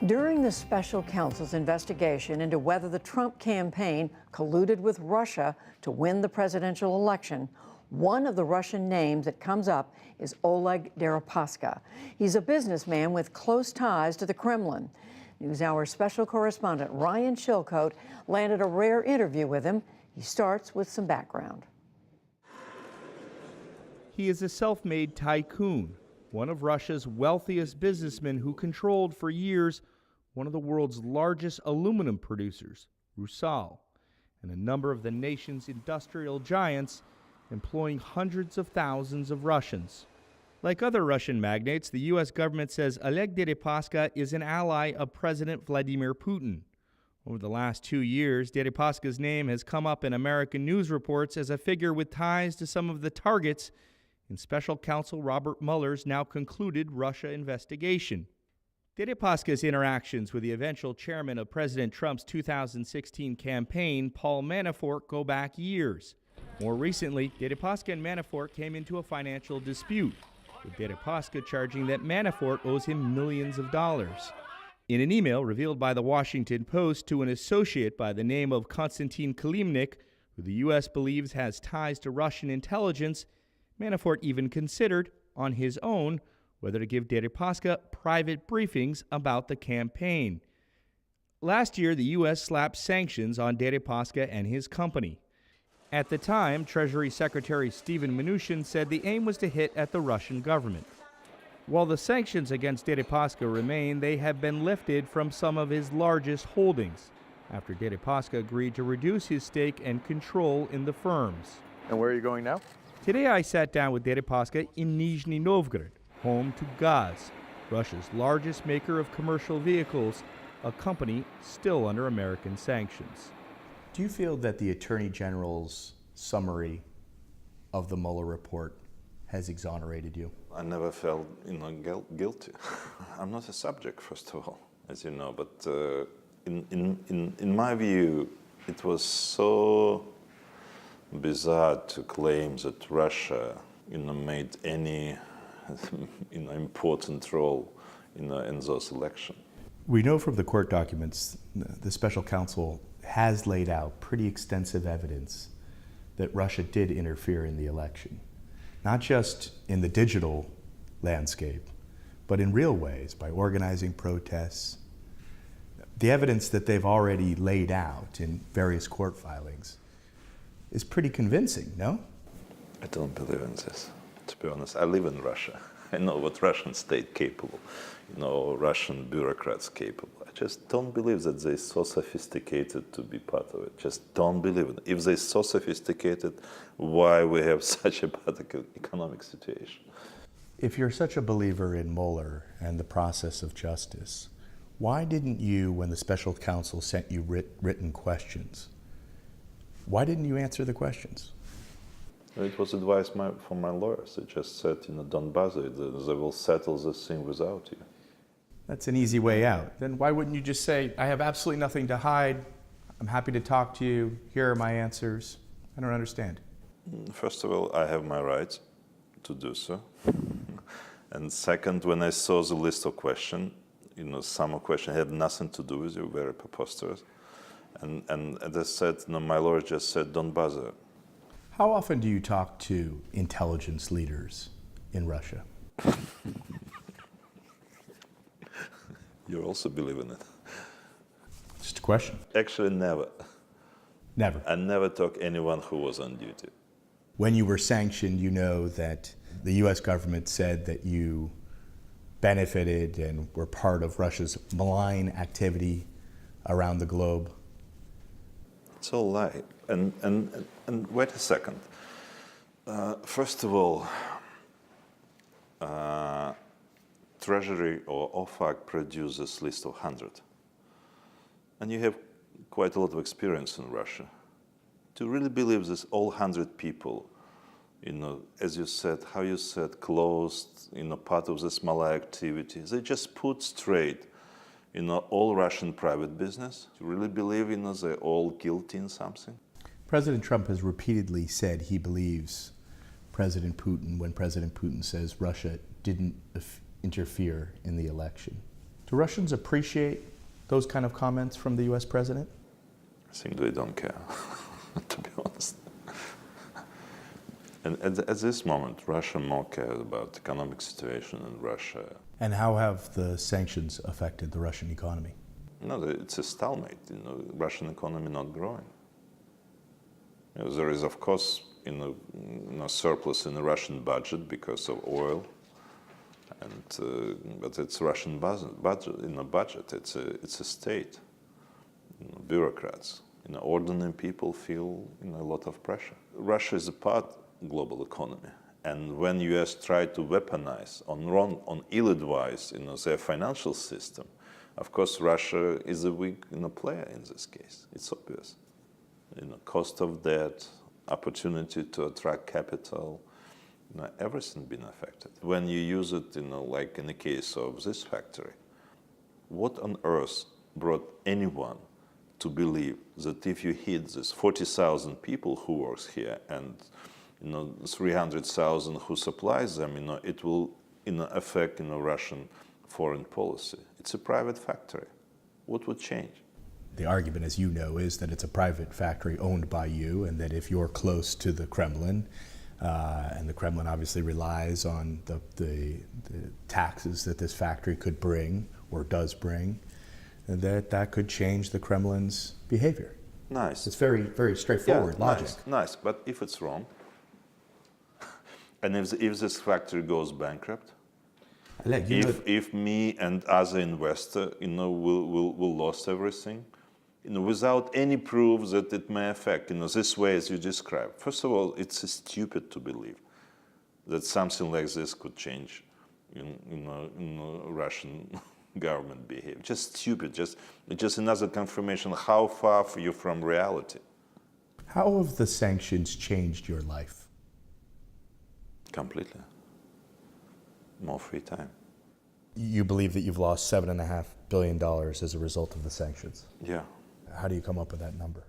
During the special counsel's investigation into whether the Trump campaign colluded with Russia to win the presidential election, one of the Russian names that comes up is Oleg Deripaska. He's a businessman with close ties to the Kremlin. NewsHour special correspondent Ryan Chilcote landed a rare interview with him. He starts with some background. He is a self-made tycoon, one of Russia's wealthiest businessmen who controlled for years one of the world's largest aluminum producers, Rusal, and a number of the nation's industrial giants, employing hundreds of thousands of Russians. Like other Russian magnates, the U.S. government says Oleg Deripaska is an ally of President Vladimir Putin. Over the last 2 years, Deripaska's name has come up in American news reports as a figure with ties to some of the targets in special counsel Robert Mueller's now concluded Russia investigation. Deripaska's interactions with the eventual chairman of President Trump's 2016 campaign, Paul Manafort, go back years. More recently, Deripaska and Manafort came into a financial dispute, with Deripaska charging that Manafort owes him millions of dollars. In an email revealed by the Washington Post to an associate by the name of Konstantin Kalimnik, who the U.S. believes has ties to Russian intelligence, Manafort even considered, on his own, whether to give Deripaska private briefings about the campaign. Last year, the U.S. slapped sanctions on Deripaska and his company. At the time, Treasury Secretary Steven Mnuchin said the aim was to hit at the Russian government. While the sanctions against Deripaska remain, they have been lifted from some of his largest holdings, after Deripaska agreed to reduce his stake and control in the firms. And where are you going now? Today I sat down with Deripaska in Nizhny Novgorod, home to Gaz, Russia's largest maker of commercial vehicles, a company still under American sanctions. Do you feel that the Attorney General's summary of the Mueller report has exonerated you? I never felt, guilty. I'm not a subject, first of all, as you know, but in my view, it was so bizarre to claim that Russia, made any, important role in those elections. We know from the court documents the special counsel has laid out pretty extensive evidence that Russia did interfere in the election, not just in the digital landscape, but in real ways by organizing protests. The evidence that they've already laid out in various court filings is pretty convincing, no? I don't believe in this, to be honest. I live in Russia. I know what Russian state capable, Russian bureaucrats capable. I just don't believe that they're so sophisticated to be part of it. Just don't believe it. If they're so sophisticated, why we have such a bad economic situation? If you're such a believer in Mueller and the process of justice, why didn't you, when the special counsel sent you written questions, why didn't you answer the questions? It was advice from my lawyers. They just said, don't bother. They will settle this thing without you. That's an easy way out. Then why wouldn't you just say, I have absolutely nothing to hide. I'm happy to talk to you. Here are my answers. I don't understand. First of all, I have my right to do so. And second, when I saw the list of questions, some of questions had nothing to do with you, very preposterous. And as I said, my lawyer just said, don't bother. How often do you talk to intelligence leaders in Russia? You also believe in it? Just a question. Actually, never. Never? I never talked to anyone who was on duty. When you were sanctioned, you know that the U.S. government said that you benefited and were part of Russia's malign activity around the globe. It's all lie. And wait a second. First of all, Treasury or OFAC produced this list of 100. And you have quite a lot of experience in Russia. To really believe this, all 100 people, as you said, how you said, closed, part of this malign activity, they just put straight, all Russian private business. You really believe, they're all guilty in something? President Trump has repeatedly said he believes President Putin when President Putin says Russia didn't interfere in the election. Do Russians appreciate those kind of comments from the U.S. president? I think they don't care, to be honest. And at this moment, Russia more cares about the economic situation in Russia. And how have the sanctions affected the Russian economy? No, it's a stalemate. Russian economy not growing. There is, of course, surplus in the Russian budget because of oil, but it's Russian budget. It's a state. Bureaucrats, ordinary people feel a lot of pressure. Russia is a part of global economy, and when U.S. try to weaponize on ill-advised their financial system, of course Russia is a weak player in this case. It's obvious. Cost of debt, opportunity to attract capital, everything been affected. When you use it, like in the case of this factory, what on earth brought anyone to believe that if you hit this 40,000 people who works here and 300,000 who supplies them, it will affect Russian foreign policy? It's a private factory. What would change? The argument, as you know, is that it's a private factory owned by you, and that if you're close to the Kremlin, and the Kremlin obviously relies on the taxes that this factory could bring or does bring, that could change the Kremlin's behavior. Nice. It's very, very straightforward logic. Nice, but if it's wrong, and if this factory goes bankrupt, if me and other investor, will lose everything, without any proof that it may affect, this way as you described. First of all, it's stupid to believe that something like this could change, Russian government behavior. Just stupid. Just another confirmation how far are you from reality. How have the sanctions changed your life? Completely. More free time. You believe that you've lost $7.5 billion as a result of the sanctions? Yeah. How do you come up with that number?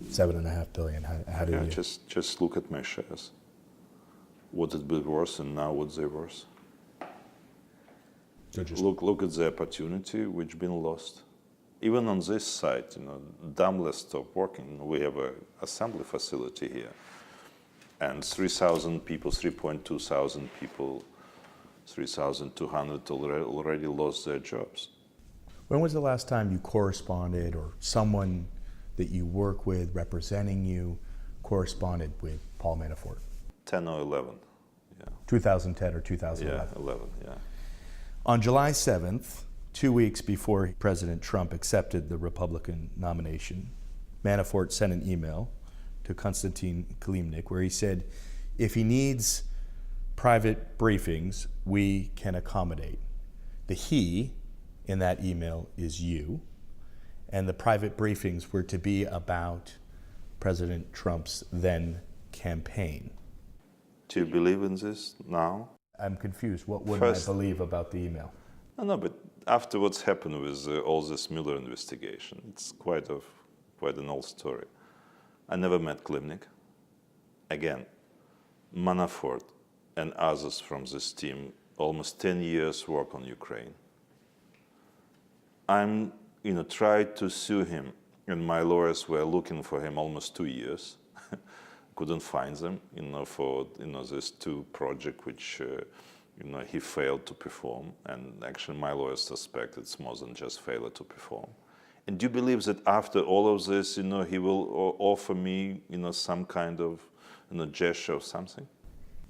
$7.5 billion. How do you? Just look at my shares. What it be worth and now what they're worth. So just look at the opportunity which been lost. Even on this site, Daimler stopped working. We have an assembly facility here, and 3,000 people, 3.2 thousand people, 3,200 already lost their jobs. When was the last time you corresponded, or someone that you work with representing you corresponded with Paul Manafort? 10 or 11, yeah. 2010 or 2011? Yeah, 11, yeah. On July 7th, 2 weeks before President Trump accepted the Republican nomination, Manafort sent an email to Konstantin Kilimnik where he said, if he needs private briefings, we can accommodate. The he in that email is you, and the private briefings were to be about President Trump's then campaign. Do you believe in this now? I'm confused. What would I believe about the email? No, but after what's happened with all this Mueller investigation, it's quite an old story. I never met Kilimnik. Again, Manafort and others from this team, almost 10 years work on Ukraine. I'm, tried to sue him, and my lawyers were looking for him almost 2 years. Couldn't find them, for this two project which he failed to perform, and actually my lawyers suspect it's more than just failure to perform. And do you believe that after all of this, he will offer me, some kind of, gesture or something?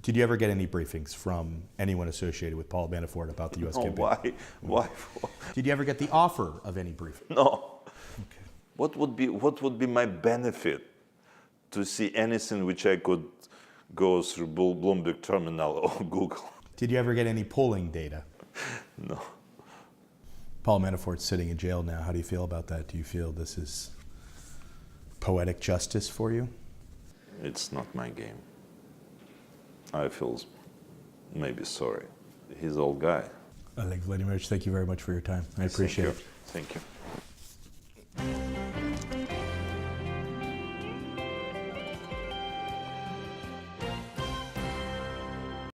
Did you ever get any briefings from anyone associated with Paul Manafort about the U.S. campaign? Why? Did you ever get the offer of any briefing? No. Okay. What would be my benefit to see anything which I could go through Bloomberg Terminal or Google? Did you ever get any polling data? No. Paul Manafort's sitting in jail now. How do you feel about that? Do you feel this is poetic justice for you? It's not my game. I feel maybe sorry. He's an old guy. Oleg Vladimirovich, thank you very much for your time. I appreciate it. Thank you.